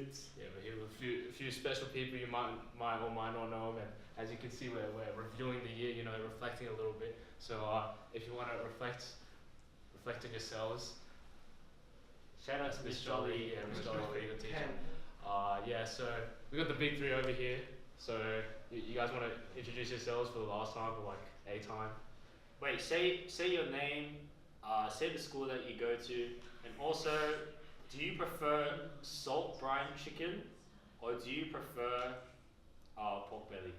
students. Yeah, we're here with a few special people. You might or might not know them. And as you can see, we're reviewing the year. Reflecting a little bit. So if you want to reflect on yourselves. Shout out to Miss Jolly and Miss Jolly for your teacher. So we got the big three over here. So you guys want to introduce yourselves for the last time, or like a time? Wait, say your name, say the school that you go to, and also, do you prefer salt brine chicken, or do you prefer pork belly?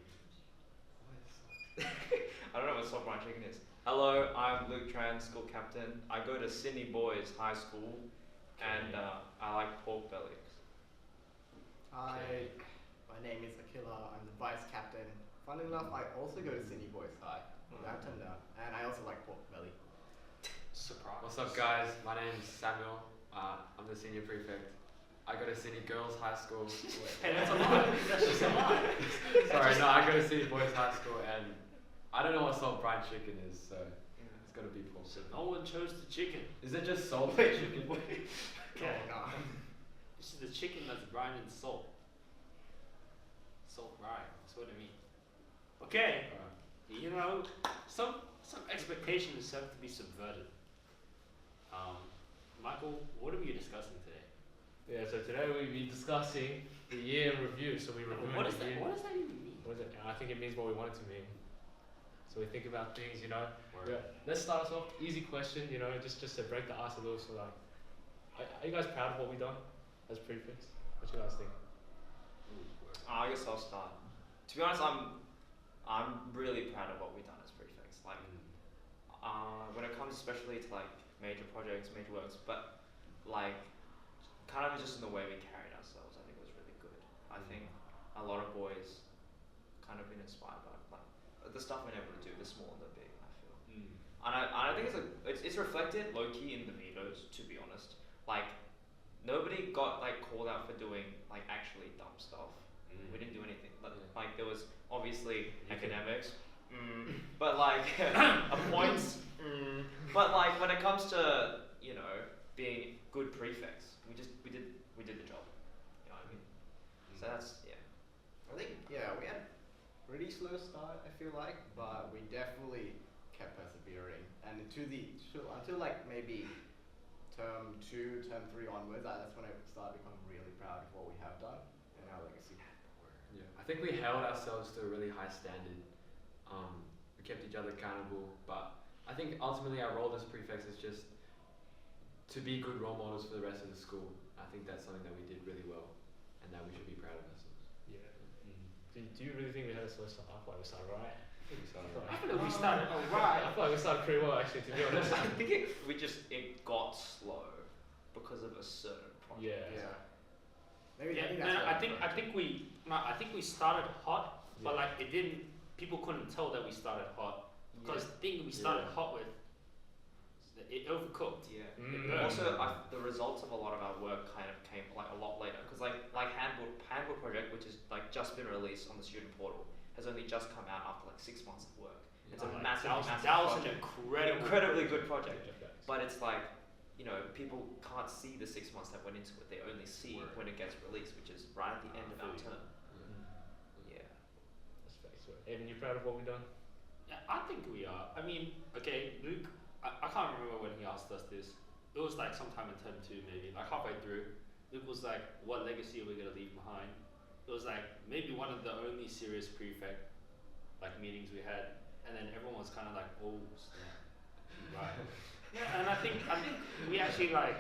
I don't know what salt brine chicken is. Hello, I'm Luc Tran, school captain. I go to Sydney Boys High School, and I like pork belly. Hi, my name is Akila. I'm the vice captain. Funnily enough, I also go to Sydney Boys High. That turned out, and I also like pork belly. Surprise. What's up, guys? My name's Samuel. I'm the senior prefect. I go to Sydney Girls High School. Hey, that's a lie. That's just a lie. Sorry, no, I go to Sydney Boys High School, and I don't know what salt brine chicken is, so it's gotta be pork. So no one chose the chicken. Is it just salt chicken? Okay. Oh, no. This is the chicken that's brined in salt. Salt brine. That's what I mean. Okay. Some expectations have to be subverted. Michael, what are we discussing today? Yeah. So today we'll be discussing the year in review. So we review What the does that? year. What does that even mean? What is it? I think it means what we want it to mean. So we think about things, Word. Yeah. Let's start us off. Easy question, just to break the ice a little. So like, are you guys proud of what we've done as prefects? What you guys think? I guess I'll start. To be honest, I'm really proud of what we've done as prefects. Like, when it comes especially to like major projects, major works, but like, kind of just in the way we carried ourselves, I think was really good. I think a lot of boys kind of been inspired by like the stuff we're able to do, the small and the big. I feel, and I think it's reflected low key in the vetoes. To be honest, like nobody got like called out for doing like actually dumb stuff. We didn't do anything. Like there was obviously academics, but like points. But like when it comes to being good prefects, we did the job. You know what I mean? So that's I think we had a pretty slow start. I feel like, but we definitely kept persevering, and until like maybe term 2, term 3 onwards, that's when I started becoming really proud of what we have done and our legacy. Yeah, I think we held ourselves to a really high standard. We kept each other accountable, but I think ultimately our role as prefects is just to be good role models for the rest of the school. I think that's something that we did really well, and that we should be proud of ourselves. Yeah. Do you really think we had a slow start? I thought we started right. I feel like we started alright. I feel like we started pretty well, actually, to be honest. I think it got slow because of a certain project. Yeah. I think we started hot, but like it didn't. People couldn't tell that we started hot because the thing we started hot with, it overcooked. Yeah. Mm. Also, the results of a lot of our work kind of came like a lot later because like handbook project, which is like just been released on the student portal, has only just come out after like 6 months of work. It's a massive That was an project. Incredibly good project. But it's like, people can't see the 6 months that went into it. They only see when it gets released, which is right at the end of our term. Yeah. That's fair. So, Aidan, you proud of what we've done? Yeah, I think we are. I mean, okay, Luke, I can't remember when he asked us this. It was like sometime in term 2 maybe, like halfway through. Luke was like, what legacy are we going to leave behind? It was like maybe one of the only serious prefect like meetings we had, and then everyone was kind of like, oh, snap. Right. Yeah, and I think we actually like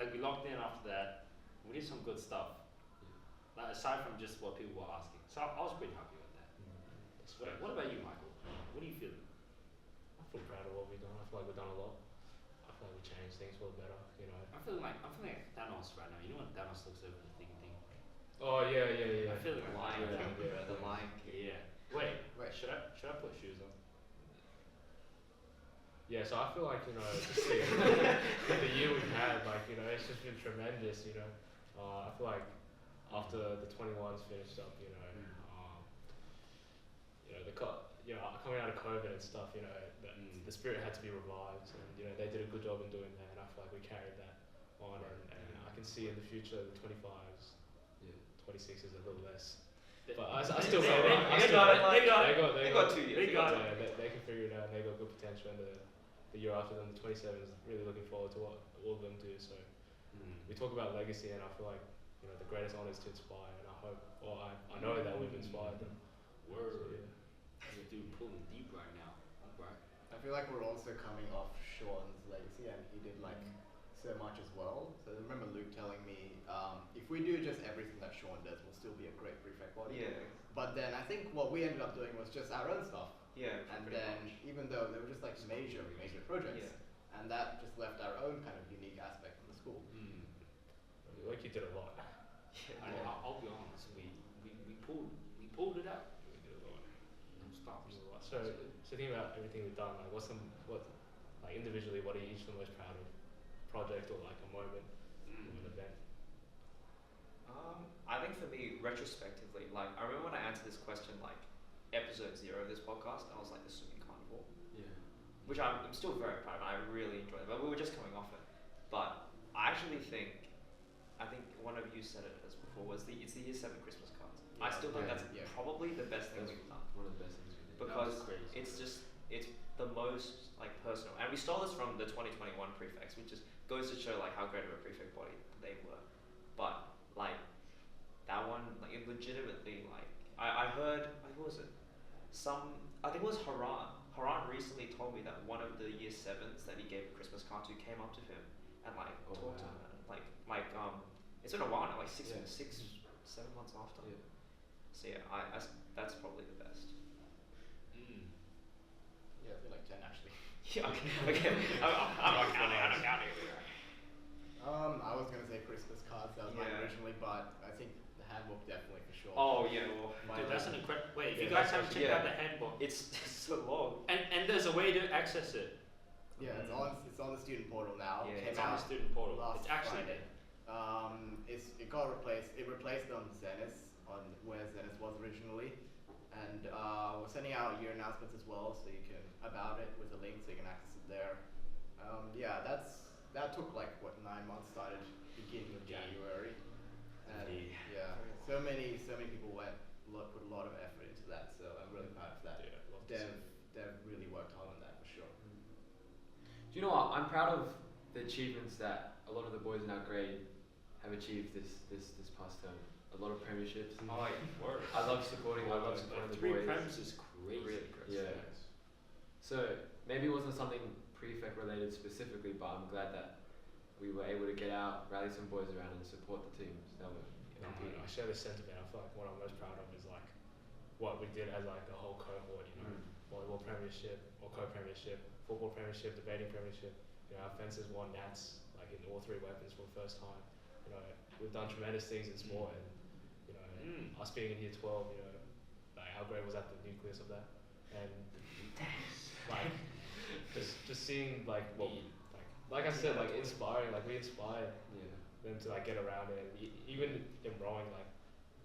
we locked in after that. We did some good stuff. Like aside from just what people were asking, so I was pretty happy with that. What about you, Michael? What do you feel? I feel proud of what we've done. I feel like we've done a lot. I feel like we changed things for the better, I'm feeling like Thanos right now. You know when Thanos looks over the thing. Oh yeah. I feel like The Lion King. Yeah. Wait. Should I put shoes on? Yeah, so I feel like, just the year we've had, like, it's just been tremendous, I feel like after the 21s finished up, coming out of COVID and stuff, the spirit had to be revived, and, they did a good job in doing that, and I feel like we carried that on, and I can see in the future the 25s 26 is a little less. They- But I still they- feel they- like I they still got it, feel- they got it. They got 2 years. They got it. yeah, they can figure it out. And they got good potential, and the year after them, the 27s, really looking forward to what all of them do. So we talk about legacy, and I feel like the greatest honor is to inspire, and I hope, or I know that we've inspired them. Word. So, yeah. This dude pulling deep right now. Alright. I feel like we're also coming off Sean's legacy, and he did like so much as well. So I remember Luke telling me, if we do just everything that Sean does, we'll still be a great prefect body. Yeah. But then I think what we ended up doing was just our own stuff. Yeah. And pretty then much. even though they were just like major projects, Yeah. and that just left our own kind of unique aspect in the school. Like you did a lot. I'll be honest. We pulled it out. We did a lot. No stops. So thinking about everything we've done, like like individually, what are you each the most proud of? Project or like a moment, or an event? I think for me, retrospectively, like I remember when I answered this question, like episode 0 of this podcast, I was like the swimming carnival, which I'm still very proud of. And I really enjoyed it, but we were just coming off it. But I actually think one of you said it as before was it's the year 7 Christmas cards. I still think that's probably the best thing That's we've done one of the best things we did. because crazy. it's the most like personal, and we stole this from the 2021 prefects, which just goes to show like how great of a prefect body they were. But like that one, like it legitimately, like I heard, like what was it? I think it was Haran. Haran recently told me that one of the year 7s that he gave a Christmas card to came up to him and like talked to him, like it's been a while now, like 6, 7 months after. Yeah. So yeah, that's probably the best. Yeah, I feel like 10 actually. Yeah, okay. I'm not counting. I don't count it. I was gonna say Christmas cards, that was mine Yeah. originally, but I think the handbook definitely for sure. Oh yeah, well, Dude, that's an incredible. Wait, if you Yeah, guys that's haven't actually- checked out yeah. the handbook, it's so long. and there's a way to access it. Yeah, it's on the student portal now. Yeah, Came It's on out the student portal. last It's actually Friday. there. It got replaced. It replaced on Zenith, on where Zenith was originally, and we're sending out year announcements as well, so you can about it with a link, so you can access it there. Yeah, that took like 9 months. Started beginning of January, and so many people put a lot of effort into that. So I'm really proud of that. Yeah, love to see it. Dev really worked hard on that for sure. Do you know what? I'm proud of the achievements that a lot of the boys in our grade have achieved this past term. A lot of premierships. Oh, Word. I love supporting the boys. 3 prems is crazy. Really crazy. Yeah. So maybe it wasn't something prefect related specifically, but I'm glad that we were able to get out, rally some boys around, and support the teams that were competing. I share this sentiment. I feel like what I'm most proud of is like what we did as like a whole cohort. Volleyball premiership or co-premiership, football premiership, debating premiership. Our fences won Nats like in all 3 weapons for the first time. We've done tremendous things in sport, and us being in year 12, like our grade was at the nucleus of that, and like just seeing like what like I said, like inspiring, like we inspired them to like get around it, and even in rowing, like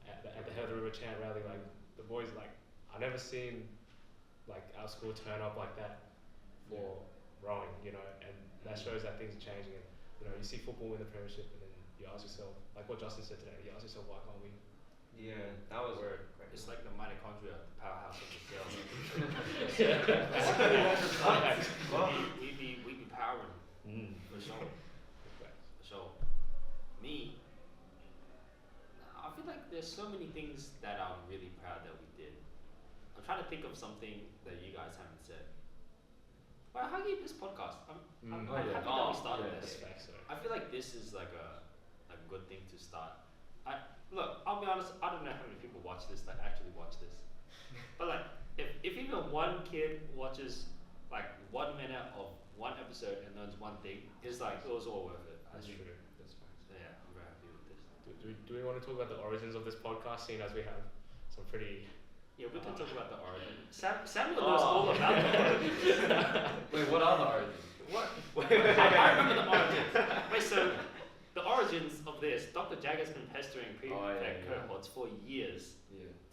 at the head of the river chant rally, like the boys, like I never seen like our school turn up like that for rowing, and that shows that things are changing. And you see football win the premiership, and then you ask yourself, like what Justin said today, you ask yourself, why can't we? Yeah, that was Word. great. It's like the mitochondria, the powerhouse of the cell. Well, we be powering for sure. For sure. Me, I feel like there's so many things that I'm really proud that we did. I'm trying to think of something that you guys haven't said. But how do you this podcast? I'm happy that we started this. I feel like this is like a good thing to start. Look, I'll be honest, I don't know how many people watch this that actually watch this. But like, if even one kid watches like 1 minute of one episode and learns one thing, it's like it was all worth it. That's true. That's fine. So yeah, I'm very happy with this. Do we want to talk about the origins of this podcast, seeing as we have some pretty... Yeah, we can talk about the origin. Samuel knows all about the origin. Wait, what are the origins? What? I remember the origins. Wait, so the origins of this, Dr. Jagger's been pestering prefect cohorts for years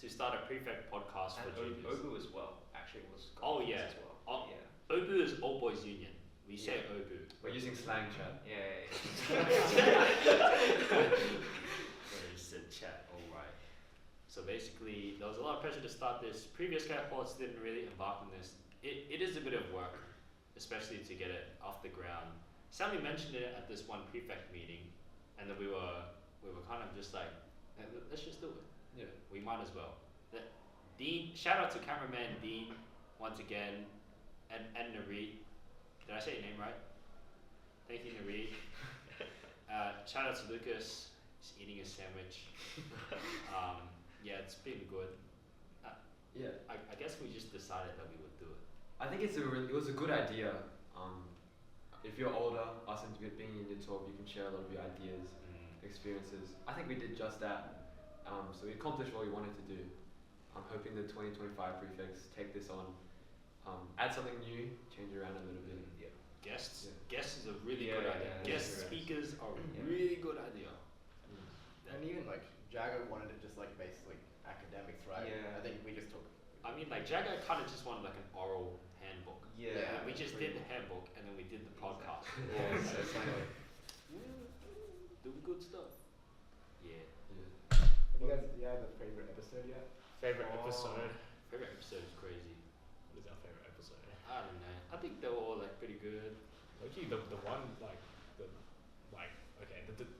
to start a prefect podcast for and juniors. Obu as well, actually was. Oh, yeah. As well. Oh, Yeah. Obu is Old Boys Union. We say Obu. We're using slang chat. Yeah. Where is the chat? Alright. start this. Previous cohorts didn't really embark on this. It is a bit of work, especially to get it off the ground. Sammy mentioned it at this one prefect meeting, and then we were kind of just like, let's just do it. Yeah. We might as well. Dean, shout out to cameraman Dean once again, and Nareed. Did I say your name right? Thank you, Nareed. Shout out to Lucas. He's eating a sandwich. Yeah, it's been good. Yeah. I guess we just decided that we would do it. I think it was a good idea. If you're older, us and being in your talk, you can share a lot of your ideas, experiences. I think we did just that. So we accomplished what we wanted to do. I'm hoping the 2025 prefects take this on, add something new, change it around a little bit. Yeah. Guests. Yeah. Guests is a really Yeah, good yeah, idea. yeah, Guest yeah. speakers are a Yeah. really good idea. And even like Jagger wanted it just like basically academics, right? Yeah. I think we just took. I mean, like Jagger kind of just wanted like an oral handbook. Yeah. We just did the handbook and then we did the podcast. Yeah, so it's like, Doing good stuff. Yeah. Have you guys have a favorite episode yet? Favorite Oh. episode. Favorite episode is crazy. What is our favorite episode? I don't know. I think they were all like pretty good. Lucky, the one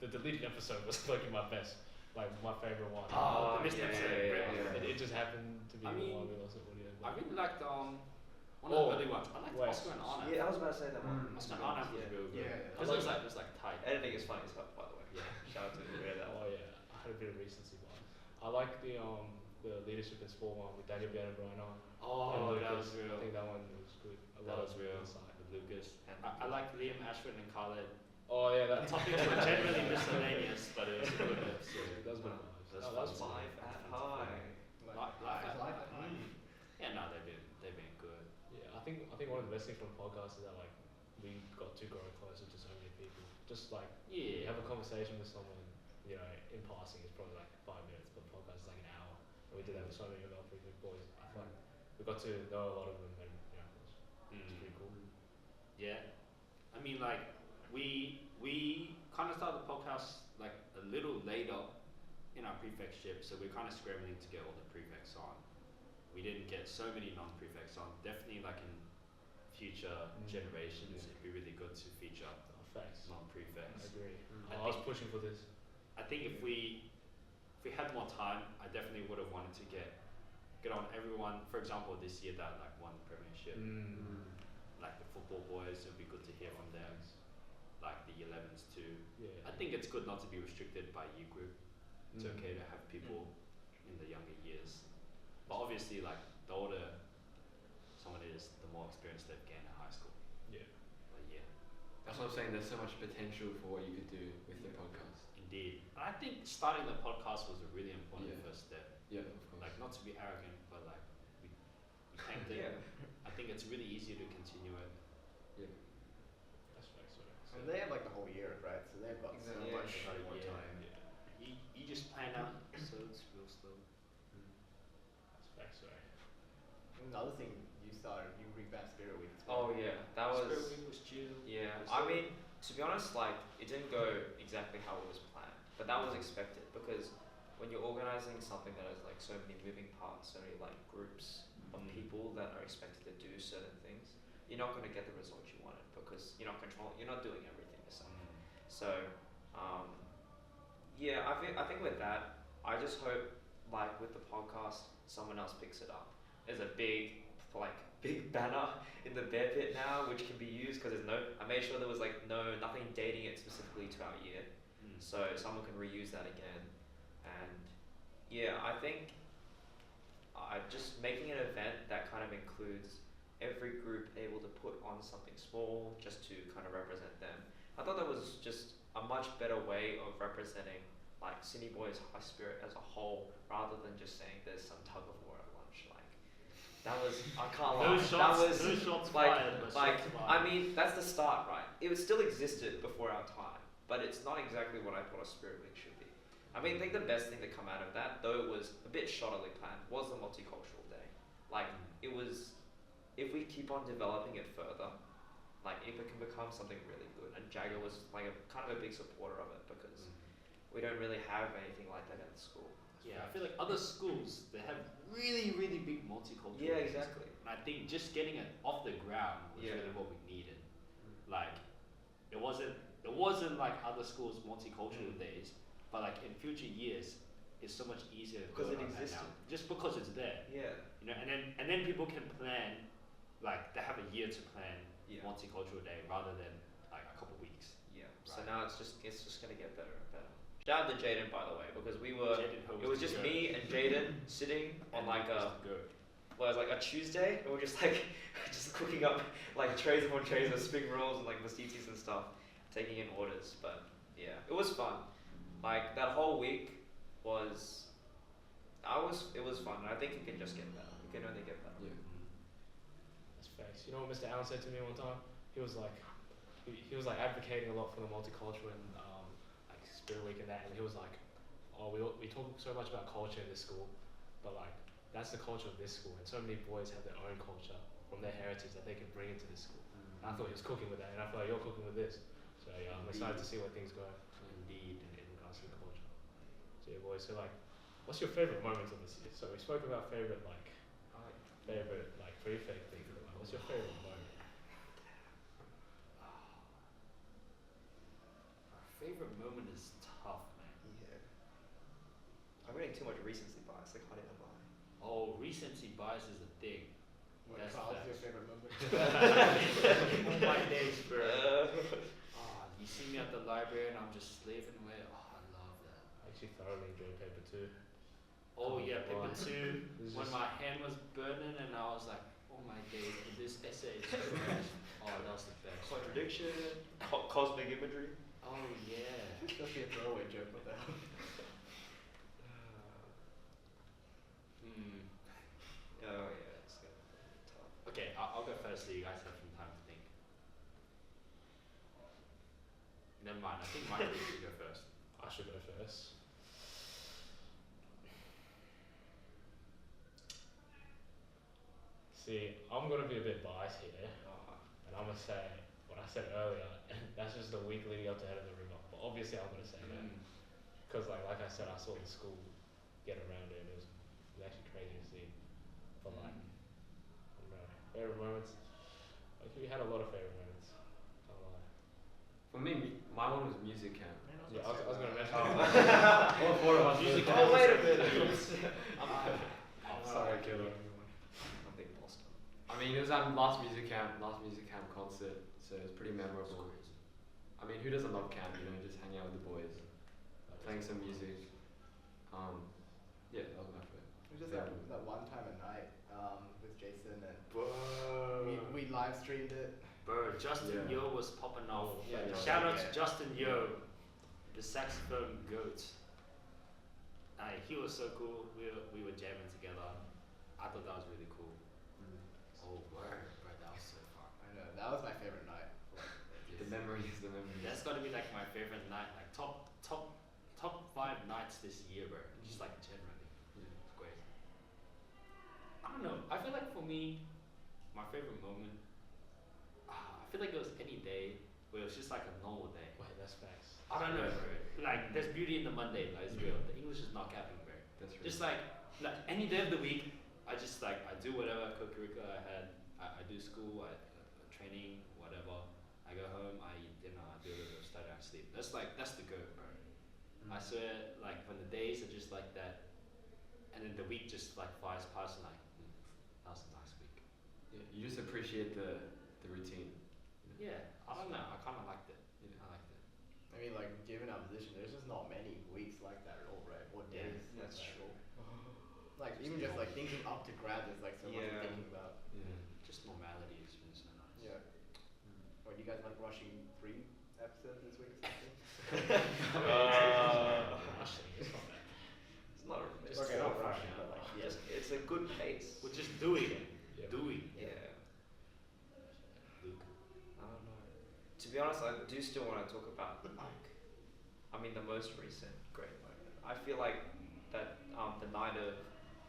the deleted episode was like my best, like my favorite one. Oh, the missed episode. It just happened to be I the mean, one we lost audio. I really liked one of Oh, the early ones. I liked wait. Oscar and Arnav. yeah, I was about to say that one. Oscar and Arnav was Yeah. real good. Yeah, yeah. Because it was like tight. Editing is funny as fuck, by the way. Yeah. Shout out to that Oh one. yeah, I had a bit of recency bias. I like the leadership and sport one with Daniel Ben and Brian on. Oh, and that Lucas. was real. I think that one was good. A That lot was of real. insight. With Lucas. And I liked Liam, Ashwin, and Khaled. Oh yeah, The that topics were generally miscellaneous, but it was a good episode. That was good vibes. That's Oh, fun. that was Live at high. Life at home. Yeah, no, they've been good. Yeah, I think one of the best things from podcasts is that like we got to grow closer to so many people. Just like you Yeah. have a conversation with someone, you know, in passing it's probably like 5 minutes, but podcast is like an hour. And we did that with so many of our previous boys. I feel like we got to know a lot of them, and you know, it's pretty cool. Yeah, I mean, like we kind of started the podcast like a little later in our prefectship, so we're kind of scrambling to get all the prefects on. We didn't get so many non-prefects on. Definitely, like in future generations, it'd be really good to feature Oh, facts. I non-prefects. agree. I I was think- pushing for this. I think if we had more time, I definitely would have wanted to get on everyone. For example, this year that like won the premiership, like the football boys, it'd be good to hear from them. Like the 11s too. Yeah. I think it's good not to be restricted by year group. It's Mm. okay to have people in the younger years, but obviously, like the older someone is, the more experience they've gained in high school. Yeah. But yeah, That's what I'm saying. There's so much potential for what you could do with the podcast. indeed. And I think starting the podcast was a really important Yeah. first step. Yeah, of course. Like not to be arrogant, but like we tanked it. I think it's really easy to continue it. That's facts. And they have like the whole year, right? So they've got so Exactly. much Yeah. more Yeah. time. You just plan out, so it's real slow. That's facts. And the other thing you started, you revamped Spirit Week. as Oh well. yeah, that Spirit was. Week was chill. Yeah, It was I so- mean, to be honest, like it didn't go exactly how it was planned, but that was expected because when you're organizing something that has like so many moving parts, so many like groups of people that are expected to do certain things, you're not going to get the result you wanted because you're not doing everything yourself. So, yeah, I think with that, I just hope like with the podcast, someone else picks it up. There's a big banner in the bear pit now, which can be used because I made sure there was like nothing dating it specifically to our year, so someone can reuse that again. And yeah, I think just making an event that kind of includes every group able to put on something small just to kind of represent them. I thought that was just a much better way of representing like Sydney Boys High Spirit as a whole, rather than just saying there's some tug of war at lunch. Like that was, I can't lie. No shots fired, but like shots I fired. mean that's the start, right? It was still existed before our time, but it's not exactly what I thought a Spirit Week should be. I mean, I think the best thing to come out of that, though it was a bit shoddily planned, was the multicultural day. Like it was, if we keep on developing it further, like it can become something really good. And Jagger was like a kind of a big supporter of it because we don't really have anything like that at the school. Yeah, I feel like other schools they have really big multicultural. Yeah, days. exactly. And I think just getting it off the ground was Yeah. really what we needed. Like, it wasn't like other schools' multicultural days, but like in future years, it's so much easier to Because go it on that existed. now, just because it's there. Yeah. You know, and then people can plan, like they have a year to plan Yeah. multicultural day rather than like a couple weeks. Yeah. So Right. now it's just gonna get better and better. Shout out to Jaden, by the way, because we were. Jaden Ho It was the just goat. me and Jaden sitting on And like Luke a. was the goat. Well, it was like a Tuesday, and we're just like just cooking up like trays upon trays of spring rolls and like pastitis and stuff, taking in orders. But yeah, it was fun. Like that whole week was, it was fun, and I think it can just get better. It can only get better. Yeah. That's facts. You know what Mr. Allen said to me one time? He was like, he was like advocating a lot for the multicultural and like Spirit Week and that, and he was like, oh, we talk so much about culture in this school, but like that's the culture of this school, and so many boys have their own culture from their heritage that they can bring into this school. And I thought he was cooking with that, and I feel like you're cooking with this. So yeah, I'm excited to see where things go Indeed. in regards to the culture. So yeah, boys. So like, what's your favorite moments of this year? So we spoke about favorite prefect things. But, like, what's your favorite moment? Our favorite moment is tough, man. Yeah. I'm getting too much recency bias. I can't even lie. Oh, recency bias is a thing. What That's Carl's your facts. favorite moment? Oh my days, bro. You see me at the library and I'm just slaving away. Oh, I love that. I actually thoroughly enjoyed paper 2. Oh yeah, paper Wow. 2. This When is- my hand was burning and I was like, oh my days, this essay is trash. Oh, that was the best. Contradiction, cosmic imagery. Oh yeah. Just be a throwaway joke, what the hell? Hmm. Oh yeah, it's gonna be tough. Okay, I'll go first so you guys have some time to think. Never mind, I think Michael should go first. I should go first. See, I'm gonna be a bit biased here, and I'm gonna say what I said earlier, and that's just the week leading up to Head of the River. But obviously, I'm gonna say that because, like I said, I saw the school get around it, and it was actually crazy to see. But like, I don't know, favorite moments. Like we had a lot of favorite moments. Can't lie. For me, my one was music camp. Yeah, I was gonna mention. All four of us. Music were- camp. Oh wait a minute. Sorry, Akila. I'm big Boston. I mean, it was our last music camp concert, so it was pretty memorable. I mean, who doesn't love camp? You know, just hanging out with the boys, playing some music. Yeah, that was my favorite. It was just that one time at night with Jason, and Bro, we live streamed it. Justin Yeah. Yo was popping off. Yeah, Shout out to yeah. Justin Yo, the saxophone goat. He was so cool. We were jamming together. I thought that was really cool. Oh word, bro, that was so fun. I know, that was my favorite night. The memories. That's gotta be like my favorite night, like top 5 nights this year, bro. Just like generally, it's great. I don't know. I feel like for me, my favorite moment. I feel like it was any day where it was just like a normal day. Wait, that's facts. I don't know, bro. Like there's beauty in the mundane. Like it's real. The English is not capping, bro. That's right. Just like any day of the week, I just like I do whatever co-curricular I had. I do school, training, whatever. I go home, I eat dinner, I do a little bit of study, I sleep. That's the go, bro. I swear, like when the days are just like that, and then the week just like flies past, and like that was a nice week. Yeah, you just appreciate the routine. Yeah, I don't know. I kind of liked it. I liked it. I mean, like, given our position, there's just not many weeks like that at all, right? Or Yeah, days. like That's that. true. Like, even just like thinking up to grad, there's like so much Yeah. to thinking about. Yeah. Just normality has been so nice. Yeah. What, you guys like rushing 3 episodes this week or something? Rushing, it's not that. It's not. It's Okay, not not rushing, but like, yeah. Just it's a good pace. We're just doing. Yeah. Doing. Yeah. Luke. I don't know. To be honest, I do still want to talk about like, I mean, the most recent great moment. I feel like that the night of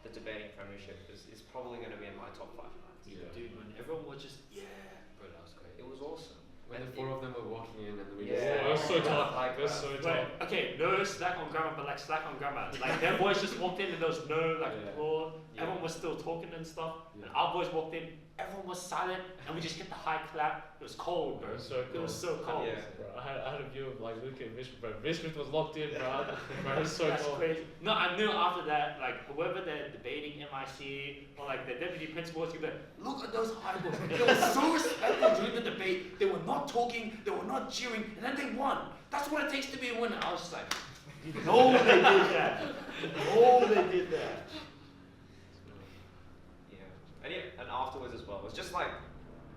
the debating premiership is probably going to be in my top 5 nights. Yeah. Dude, when everyone was just bro, that was great. It was awesome. When And the four of them were walking in and we Yeah. It was so tough. Like It was that. so Wait, tough. okay, no slack on grammar, but like slack on grammar. Like their boys just walked in and there was no like Yeah. applause. Yeah. Everyone was still talking and stuff. Yeah. And our boys walked in, everyone was silent, and we just hit the high clap. It was cold, bro. It was so It was so cold. Yeah. Bro, I had a view of like Luke and Vishnu, bro. Vishnu was locked in, bro. Bro, it was so That's cold. crazy. No, I knew after that, like whoever they're debating MIC or like the deputy principal was gonna be like, look at those high boys. They were so respectful during the debate. They were not talking, they were not cheering, and then they won. That's what it takes to be a winner. I was just like, no, they did that. No, they did that. And afterwards as well, it's just like,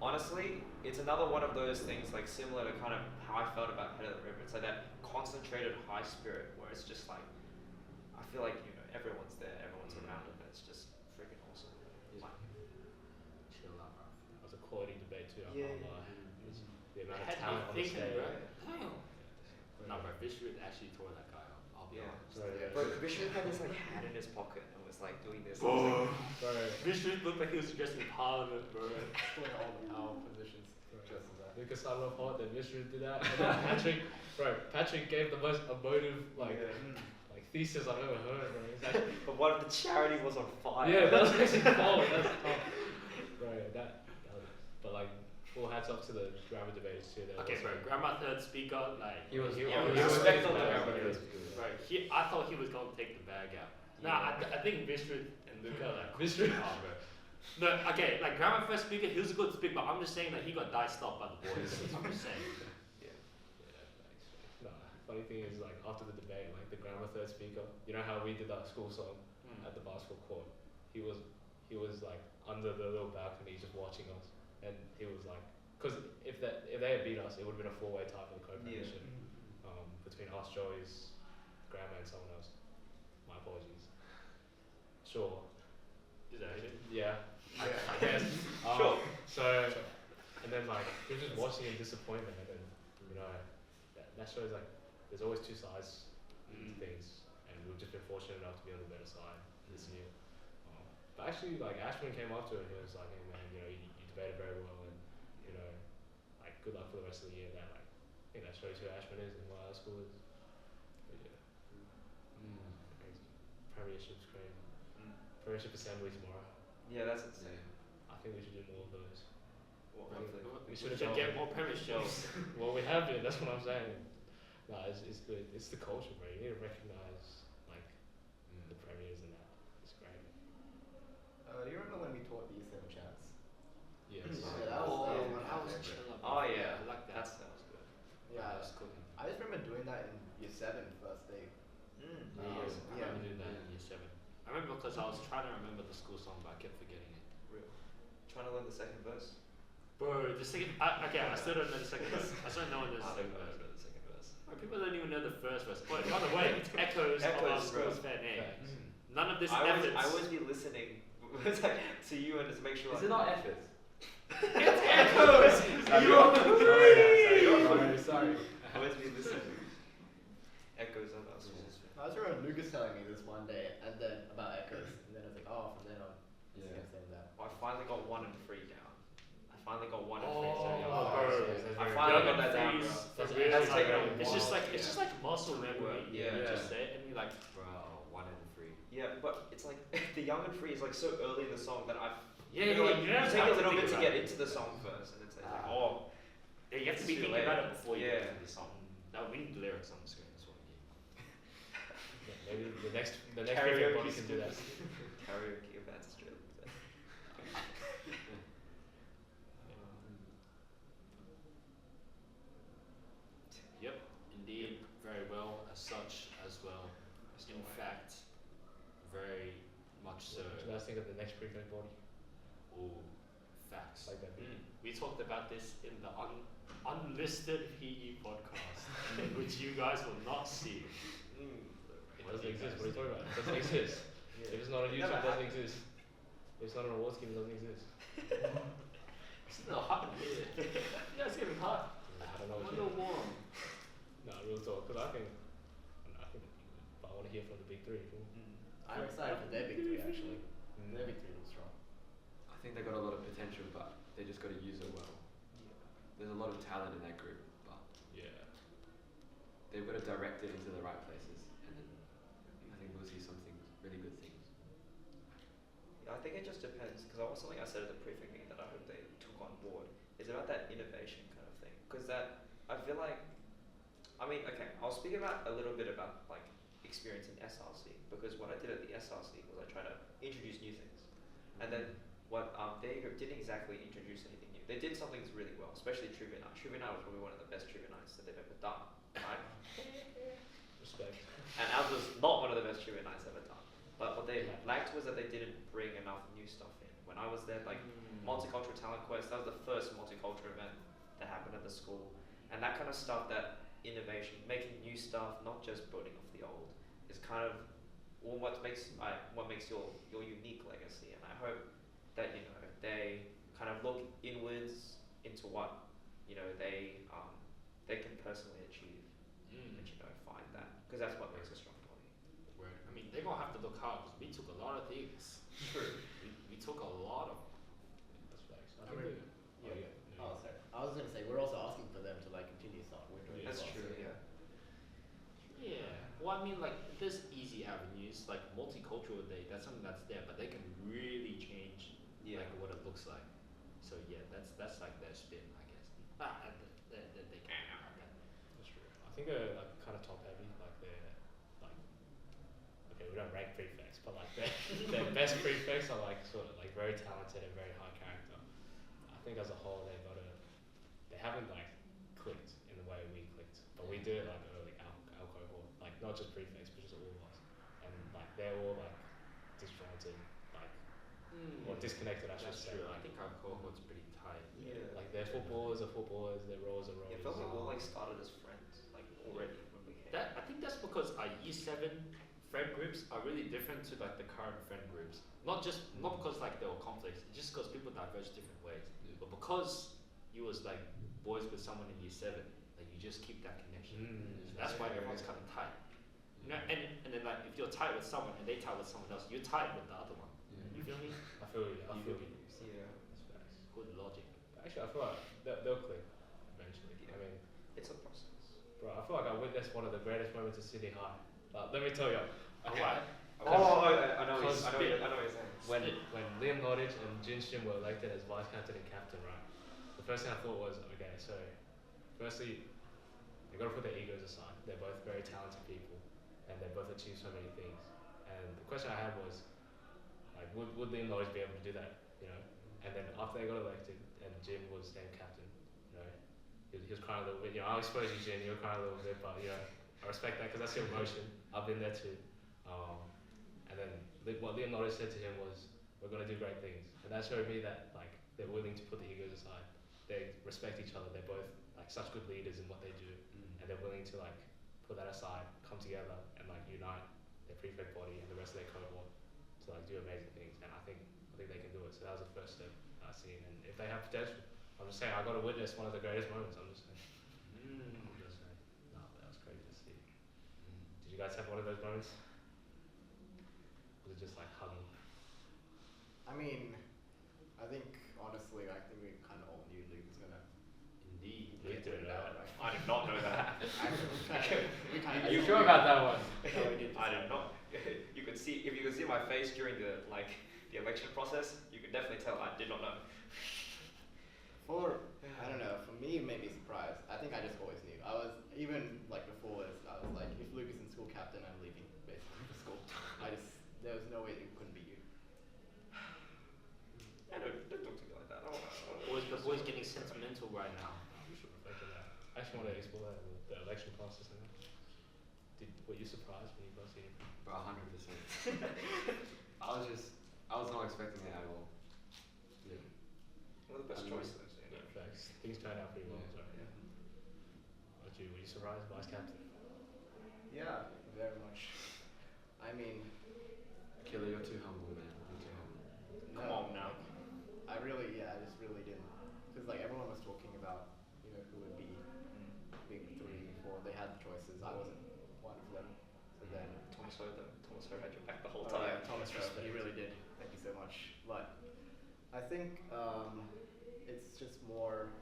honestly, it's another one of those things like similar to kind of how I felt about Head of the River. It's like that concentrated high spirit where it's just like, I feel like, you know, everyone's there, everyone's around it, and it's just freaking awesome. Like, Chill out, bro. It was a quality debate too. I Yeah. can't lie. The amount of Had me talent on the thinking, stage. bro. Damn. No, bro, Vishnu actually tore that guy up. I'll be Yeah. honest. So, yeah. but Vishnu had this like hand in his pocket and was like doing this. Oh. I was like, Bro, Vishnu looked like he was addressing Parliament, bro. Putting all the power positions just as that. Lucas started off hot, then Vishnu did that, and then Patrick gave the most emotive like thesis I've ever heard, bro. It's like, but what if the charity was on fire? yeah, that was actually cold. That's tough, bro. That was, but like, full hats off to the grammar debaters too. They Okay, also- bro, grandma third speaker, like, He was. Yeah, he we was respect taking all the the bag, grammar but he was debaters. good. right, I thought he was gonna take the bag out. Nah, I think Vishnu and Luca like Vishnu. oh, bro. No, okay, like grammar first speaker, he was a good speaker, but I'm just saying that he got diced up by the boys. I'm just saying. Yeah, thanks. Nah, funny thing is like after the debate, like the grammar third speaker, you know how we did our school song at the basketball court. He was like under the little balcony just watching us, and he was like, because if they had beat us, it would have been a four-way tie for the co-premiership between us, Joey's, grammar, and someone else. My apologies. Sure. Is that it? Yeah. I Yeah. guess. Sure. So, and then like he was just watching in disappointment, and then you know that shows like there's always two sides to things, and we've just been fortunate enough to be on the better side this year. But actually, like Ashwin came up to it, and he was like, "Hey man, you know, you debated very well, and you know, like good luck for the rest of the year." That like, I think that shows who Ashwin is and what our school is. But yeah, crazy. Premiership's crazy. Premiership assembly tomorrow. Yeah, that's insane. I think we should do more of those. Well, Really? hopefully. We should've should gone. get more premierships. Well, we have been. That's what I'm saying. Nah, it's good. It's the culture, bro. You need to recognize like the premiers and that. It's great. Do you remember when we taught the East Level chats? Yes. Yeah, that was one of my that was favorites. chill. Oh yeah, I like that. that was good. Yeah, That's cool. I just remember doing that in year 7 first day. Yeah, Yeah. I remember doing that in year 7. I remember because I was trying to remember the school song, but I kept forgetting it. Real. Trying to learn the second verse. Bro, the second. Okay, I still don't know the second verse. I still don't know the I second don't know verse. the second verse. Bro, people don't even know the first verse. But by the way, it's echoes, of our Echoes, bro. school's fair name. Facts. None of this I efforts. always be listening it's like, to you and just make sure. Is it not efforts? It's echoes. Sorry. I always be listening. Echoes of our schools. I just remember Lucas telling me this one day, and then about echoes, and then I was like, oh, from then on, Yeah. it's gonna say that. I finally got 1 and 3 down. I finally got 1 and 3. Oh, So yeah, bro. I finally got that Young and down, bro. Freeze, That's really That's like, taken a it's just while, like it's just like muscle memory. Yeah. You just say it and you're like, Bro, 1 and 3. Yeah, but it's like the young and free is like so early in the song that I've yeah, you know, yeah, like, you you don't take have a little think bit to about get it. into the song first, and it's like, Ah. oh, Yeah, you have to It's be too thinking late. about it before you Yeah. get to the song. No, we need the lyrics on the screen. That's what we need. Yeah, maybe the next Karaoke body can do that. karaoke events is really good. Yep, indeed, very well as such as well. In fact, very much so. What do you guys think of the next prefect body? Ooh, facts. Like that. We talked about this in the unlisted PE podcast, which you guys will not see. It doesn't exist. What are you talking about? It doesn't exist. If it's not on YouTube, it doesn't exist. If it's not on a award scheme, it doesn't exist. It's not hot in here. You guys getting hot? I don't know I'm what a you little warm. Nah, real talk. Because I think but I want to hear from the big three. I'm excited for their big 3 actually. Their big 3 looks strong. I think they got a lot of potential, but they just got to use it well. there's a lot of talent in that group, but Yeah. they've got to direct it into the right places, and then I think we'll see some things, really good things. Yeah, I think it just depends because something I said at the prefect meeting that I hope they took on board is about that innovation kind of thing. Because that I feel like, I mean, okay, I'll speak about a little bit about like experience in SRC because what I did at the SRC was I tried to introduce new things, and then what they didn't exactly introduce anything new. They did some things really well, especially trivia night. Trivia night was probably one of the best trivia nights that they've ever done, right? Respect. And ours was not one of the best trivia nights ever done. But what they lacked was that they didn't bring enough new stuff in. When I was there, like Multicultural Talent Quest, that was the first multicultural event that happened at the school. And that kind of stuff, that innovation, making new stuff, not just building off the old, is kind of what makes your unique legacy. And I hope that they kind of look inwards into what they can personally achieve, and find that because that's what makes a strong body. Word. I mean, they're gonna have to look hard because we took a lot of things. True. We took a lot of. That's facts. I mean, Oh, sorry. I was gonna say we're also asking for them to like continue stuff we're doing. That's as well, true. so- Yeah. Yeah. Well, I mean, like there's easy avenues like multicultural day. That's something that's there, but they can really change Yeah. like what it looks like. So yeah, that's like their spin, I guess. They can have that. That's true. I think they're like kind of top heavy. Like they're like, okay, we don't rank prefects, but like their best prefects are like sort of like very talented and very high character. I think as a whole they haven't like clicked in the way we clicked, but we did it like early our cohort, like not just prefects but just all of us, and like they're all like disjointed, like or disconnected I should That's say. true. I Like, think our cohort's pretty tight. Yeah. like their footballers are footballers, their roles are roles. It felt like we all like started as friends, like already when we came. I think that's because our year 7 friend groups are really different to like the current friend groups. Not because like there were conflicts, it's just because people diverge different ways. Yeah. But because you was like boys with someone in year 7, like you just keep that connection. So that's why everyone's kind of tight. You know, and then like if you're tight with someone and they tight with someone else, you're tight with the other one. You feel me? I feel you. I feel you. Yeah. That's facts. Good logic. Actually, I feel like they'll click eventually. I mean, It's a process. bro, I feel like I witnessed one of the greatest moments of Sydney High. Let me tell you. Okay. Alright. I know Cause what you're saying. When Liam Nottage and Jin Shin were elected as vice captain and captain, right? The first thing I thought was, okay, so firstly, they got to put their egos aside. They're both very talented people, and they both achieved so many things. And the question I had was, like, would Liam Nottage be able to do that? You know? And then after they got elected, and Jim was named captain, you know, he was crying a little bit. You know, I'll expose you, Jim. You're crying a little bit, but you know, I respect that because that's your emotion. I've been there too. And then what Liam Nottage said to him was, "We're gonna do great things," and that showed me that like they're willing to put the egos aside. They respect each other. They're both like such good leaders in what they do, and they're willing to like put that aside, come together, and like unite their prefect body and the rest of their cohort to like do amazing things. And I think they can do it. So that was the first step I've seen. And if they have potential, I'm just saying I got to witness one of the greatest moments. I'm just saying. I'm just saying. No, that was crazy to see. Did you guys have one of those moments? Was it just like hugging? I mean, I think honestly, I think we kind of all knew Luke was gonna Indeed. We did out, it. right? I did not know that. We kind Are of. you sure about that one? No, I did not. You could see if you could see my face during the election process, you could definitely tell I did not know. I don't know. For me, it made me surprised. I think I just always knew. I was even like before this. I was like, if Luke is in school captain, I'm leaving basically the school. There was no way it couldn't be you. Yeah, don't talk to me like that. I don't know. The boys getting sentimental right now. We should reflect on that. I actually want to explore that the election process. And that. Were you surprised when you first seen him? But 100%. I was not expecting it at all. Yeah. One of the best choices. Yeah, facts. Things turned out pretty well. So. Yeah. What were you surprised, vice captain? Yeah, very much. I mean, Akila, you're too humble, man. You're too humble. Come no, on now. I just really didn't. Because like everyone was talking about, who would be big three before they had the choices. I wasn't one of them. So then Thomas Ho had your back the whole Oh, time. yeah, Thomas Rowe, he really did. Thank you so much. But I think it's just more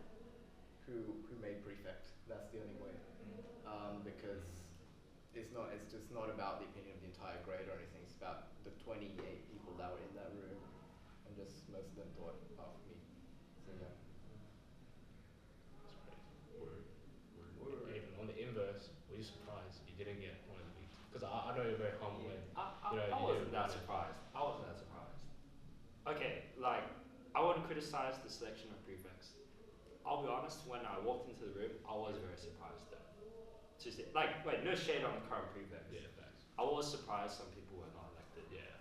who made prefect. That's the only way. Because it's just not about the opinion of the entire grade or anything. It's about the 28 people that were in that room, and just most of them thought of me. So yeah. Even on the inverse, were you surprised you didn't get one of the big? Because I know you're very humble. And, I wasn't that surprised. Okay, like, I wouldn't criticize the selection of prefects. I'll be honest, when I walked into the room, I was very surprised though. To see, like, wait, no shade on the current prefects. Yeah, thanks. I was surprised some people were not elected. Yeah.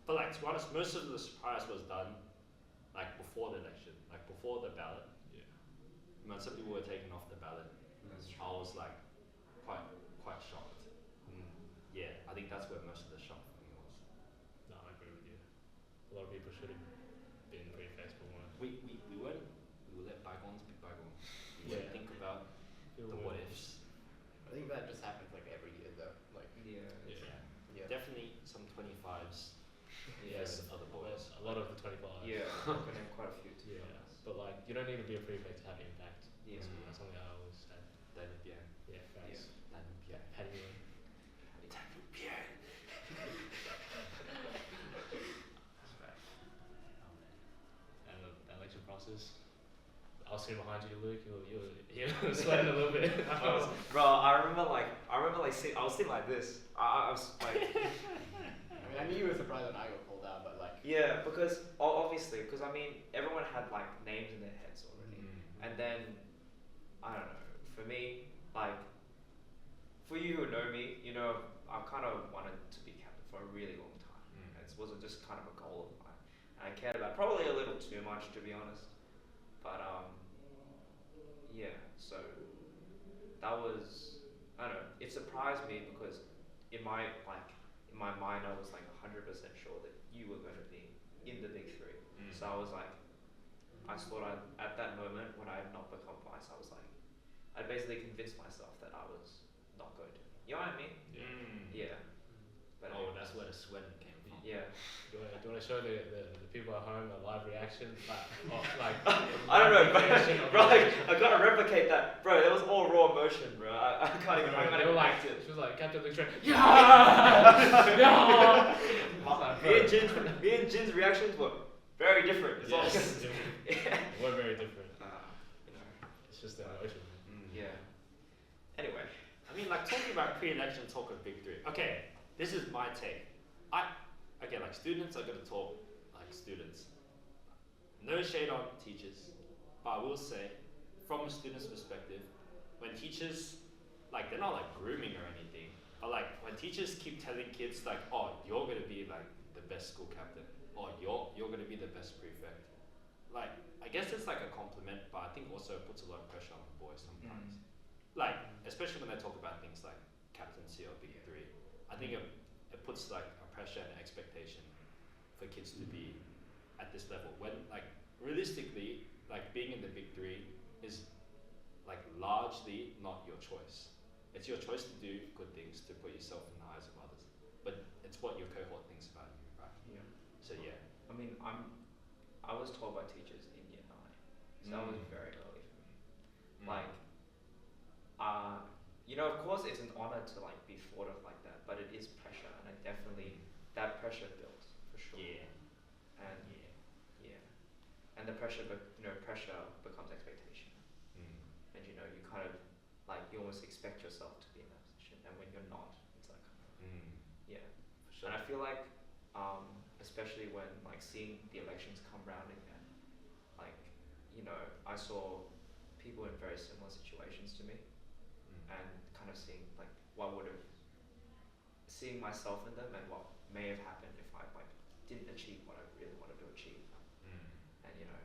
But like, to be honest, most of the surprise was done like before the election, like before the ballot. Yeah. When some people were taken off the ballot, That's I was like quite shocked. Yeah, I think that's where most of the shock for me was. No, I agree with you. A lot of people should have been prefects, but weren't. We let bygones be bygones. We Yeah. think about the what ifs. I think that just happens like every year though. Like Yeah. Definitely some 25s. Yes, other boys. A lot of the 25. Yeah, I'm gonna have quite a few to be Yeah. honest. But like, you don't need to be a prefect to have impact. Yeah. That's something I always say. Then bien. Yeah, thanks. Then bien. How do you? And the election process. I was sitting behind you, Luke. You were sweating a little bit. Bro, I remember like I was sitting like this. I was like, I mean, I knew you were surprised when I got called out, but like. yeah, because obviously, because I mean, everyone had like names in their heads already, and then I don't know. For me, like, for you who know me, you know, I kind of wanted to be captain for a really long time. It wasn't just kind of a goal of mine, and I cared about it probably a little too much, to be honest. But yeah. So that was, I don't know. It surprised me because in my mind, I was like 100% sure that you were going to be in the big three. So I was like, I thought at that moment when I had not become vice, I was like, I basically convinced myself that I was not going to. You know what I mean? Yeah. But That's where the sweating came from. yeah. Do you want to show the people at home a live reaction? Like I don't know, reaction of bro. reaction. I gotta replicate that, bro. It was all raw emotion, bro. I can't even. They were like, she was like, Captain Luc Tran, Yeah. yeah. Me and Jin's reactions were very different. It's all Yes, good. we're very different. You know. It's just the emotion. Yeah. Anyway. I mean, like, talking about pre-election talk of big three. Okay, this is my take. Like, students are going to talk like students. No shade on teachers, but I will say, from a student's perspective, when teachers, like, they're not like grooming or anything, but like, when teachers keep telling kids like, oh, you're going to be like the best school captain, or you're going to be the best prefect. Like, I guess it's like a compliment, but I think also it puts a lot of pressure on the boys sometimes. Like, especially when they talk about things like captaincy or big three, I think it puts like a pressure and expectation for kids to be at this level. When like realistically, like being in the big three is like largely not your choice. It's your choice to do good things to put yourself in the eyes of others, but it's what your cohort thinks about you, right? Yeah. So yeah. I mean, I was told by teachers in year 9, so that was very early for me. Like, you know, of course, it's an honor to like be thought of like that, but it is pressure, and it definitely that pressure builds for sure. Yeah. And and the pressure, pressure becomes expectation, and you know, you kind of like you almost expect yourself to be in that position, and when you're not, it's like yeah. For sure. And I feel like, especially when like seeing the elections come round again, like, you know, I saw people in very similar situations to me, and kind of seeing like seeing myself in them and what may have happened if I like didn't achieve what I really wanted to achieve. And you know,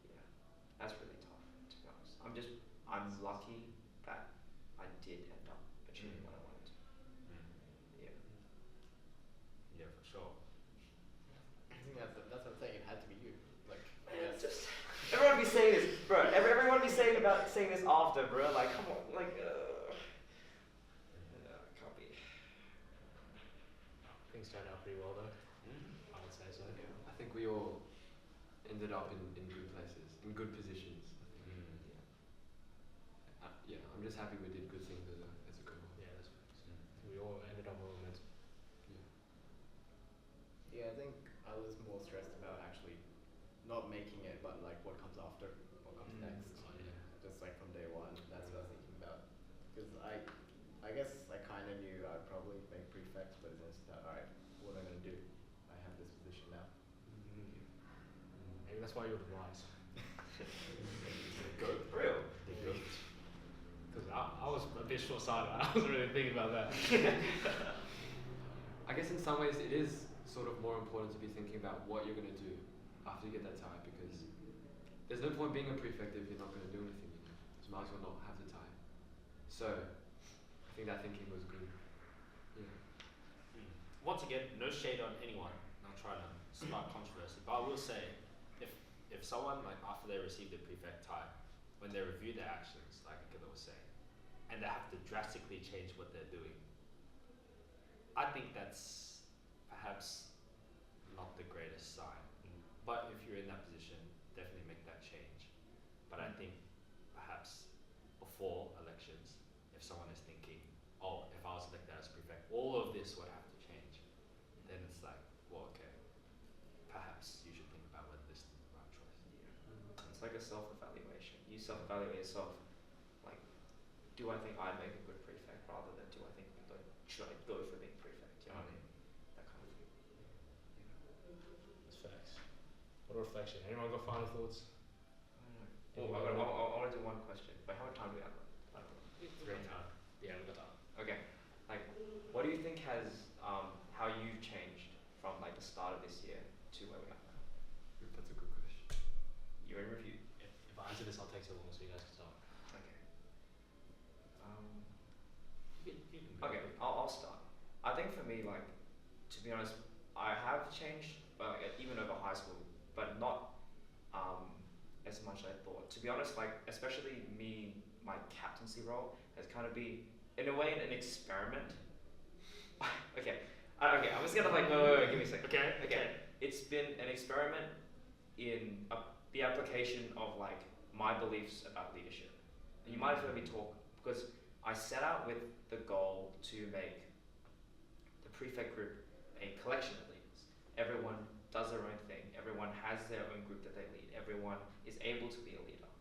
yeah, that's really tough, to be honest. I'm lucky that I did end up achieving what I wanted to. Yeah. Yeah, for sure. I think that's what I'm saying. It had to be you. Like, yes. Just everyone be saying this, bro. Everyone be saying this after, bro. Like, come on, like, can't be. Things turned out pretty well though. I would say so. Yeah, I think we all ended up in good places, in good positions. yeah, I'm just happy we did good things as a group. Yeah, that's facts. We all ended up where we meant to. Yeah, I think I was more stressed about actually not making it, but like what comes after, what comes next. Oh, yeah. Just like from day one, that's what I was thinking about. Because I guess I kind of knew I'd probably make prefect, but it's just that, alright, what am I gonna do? I have this position now. Maybe that's why you were wise. Go real. Because I was a bit short-sighted. I wasn't really thinking about that. I guess in some ways it is sort of more important to be thinking about what you're going to do after you get that tie, because there's no point being a prefect if you're not going to do anything. You know? So might as well not have the tie. So I think that thinking was good. Yeah. Once again, no shade on anyone. Not trying to spark controversy, but I will say, if someone like after they receive the prefect tie, when they review their actions, like Akila was saying, and they have to drastically change what they're doing, I think that's perhaps not the greatest sign. But if you're in that position, definitely make that change. But I think perhaps before elections, if someone is thinking, oh, if I was elected as prefect, all of this would have to change, then it's like, well, okay, perhaps you should think about whether this is the right choice. It's like a self-evaluation. You self-evaluate yourself, like, do I think I'd make a good prefect, rather than do I think should I go for being prefect? You know what I mean? That kind of thing. That's facts. What a reflection. Anyone got final thoughts? I don't know. I want to do one question. But how much time do we have left? I don't know. Great time. Yeah, we got time. Okay. Like, what do you think has how you've changed from like the start of this year to where we are now? That's a good question. You're in review. If I answer this, I'll take so long, so you guys can start. Okay. You can Okay, I'll start. I think for me, like, to be honest, I have changed, even over high school, but not as much as I thought. To be honest, like, especially me, my captaincy role has kind of been, in a way, an experiment. Okay, I'm just gonna like, wait, give me a second. Okay. It's been an experiment in the application of like my beliefs about leadership. And you might as well let me talk, because I set out with the goal to make the prefect group a collection of leaders. Everyone does their own thing. Everyone has their own group that they lead. Everyone is able to be a leader,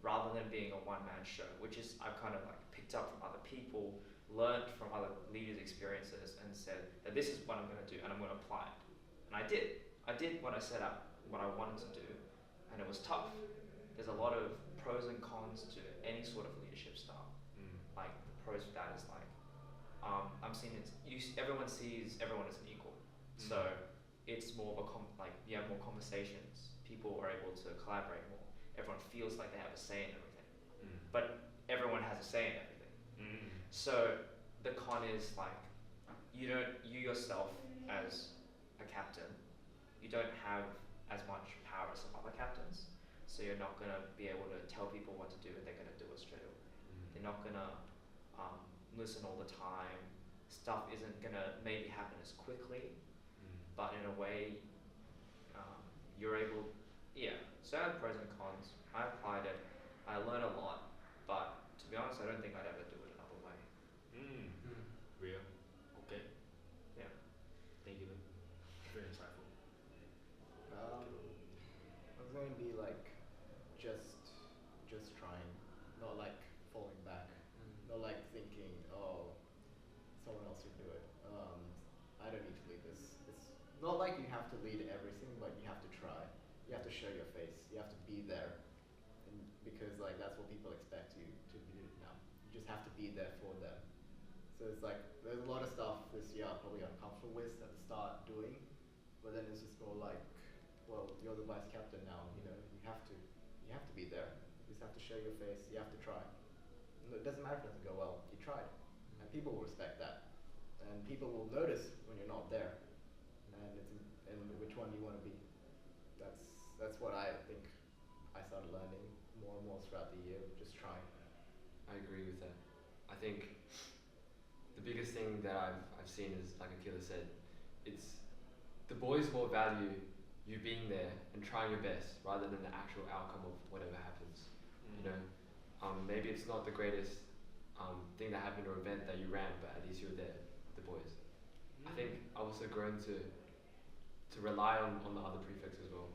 rather than being a one-man show, which is I've kind of like picked up from other people, learned from other leaders' experiences, and said that this is what I'm going to do, and I'm going to apply it. And I did. I did what I set out, what I wanted to do, and it was tough. There's a lot of pros and cons to any sort of leadership style. Like the pros for that is like, I'm seeing it. Everyone sees everyone as an equal, so it's more of a like you have more conversations. People are able to collaborate more. Everyone feels like they have a say in everything, but everyone has a say in everything. So the con is like, you yourself as a captain, you don't have as much power as some other captains. So you're not gonna be able to tell people what to do, and they're gonna do it straight away. They're not gonna listen all the time. Stuff isn't gonna maybe happen as quickly, but in a way, you're able. Yeah. So I have pros and cons. I applied it. I learned a lot, but to be honest, I don't think I'd ever do it another way. Real. Okay. Yeah. Thank you. Very insightful. I was going to be like, just trying, not like falling back, not like thinking, oh, someone else should do it. I don't need to lead this. It's not like you have to lead everything, but you have to try. You have to show your face. You have to be there, and because like that's what people expect you to do now. You just have to be there for them. So it's like there's a lot of stuff this year I'm probably uncomfortable with at the start doing, but then it's just more like, well, you're the vice captain now. You know, you have to be there. You just have to show your face. You have to try. And it doesn't matter if it doesn't go well. You tried, and people will respect that, and people will notice when you're not there, and which one you want to be. That's what I think I started learning more and more throughout the year. Just trying. I agree with that. I think the biggest thing that I've seen is, like Akila said, it's the boys more value you being there and trying your best rather than the actual outcome of whatever happens. You know, maybe it's not the greatest thing that happened or event that you ran, but at least you were there with the boys. I think I've also grown to rely on the other prefects as well.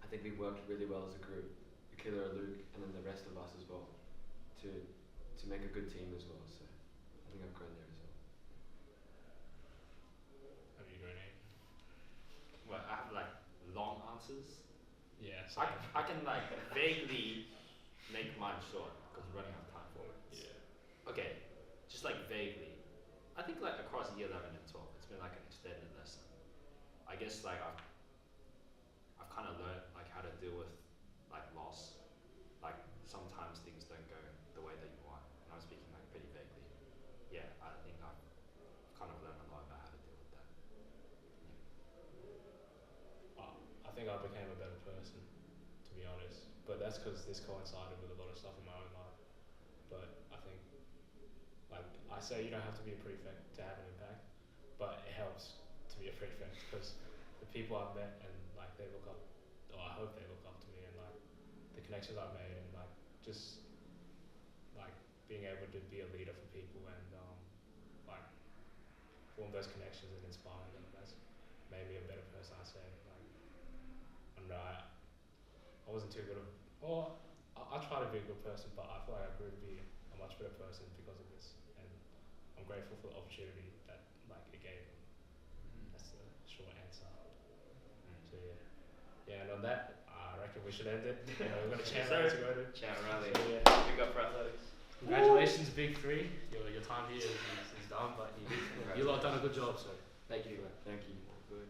I think we worked really well as a group, Akila, Luke, and then the rest of us as well, to make a good team as well. So I think I've grown there as well. Have you grown Aidan? Well, I have like long answers. Yeah. I can like vaguely make mine short because we're running out of time for it. Yeah. Okay, just like vaguely. I think like across year 11 and 12, it's been like an extended lesson. I guess like I've kind of learned like how to deal with like loss. Like sometimes things don't go the way that you want. And I'm speaking like pretty vaguely. Yeah, I think I've kind of learned a lot about how to deal with that. I think I became a better person, to be honest. But that's because this coincided with a lot of stuff in my own life. But I think, like I say, you don't have to be a prefect to have an impact, but it helps to be a prefect because the people I've met and like they look up, or I hope they look up to me, and like the connections I've made, and like just like being able to be a leader for people and like form those connections and inspire them. That's made me a better person. I say like I wasn't too good of, or I try to be a good person, but I feel like I grew to be a much better person because of this, and I'm grateful for the opportunity that like it gave me. That's the short answer. So yeah, and on that, I reckon we should end it. We're gonna chant rally to go to. Chant rally. So, yeah. Big up for athletics. Congratulations, Big Three. Your time here is done, but you lot done a good job. So Thank you. Thank you. Good.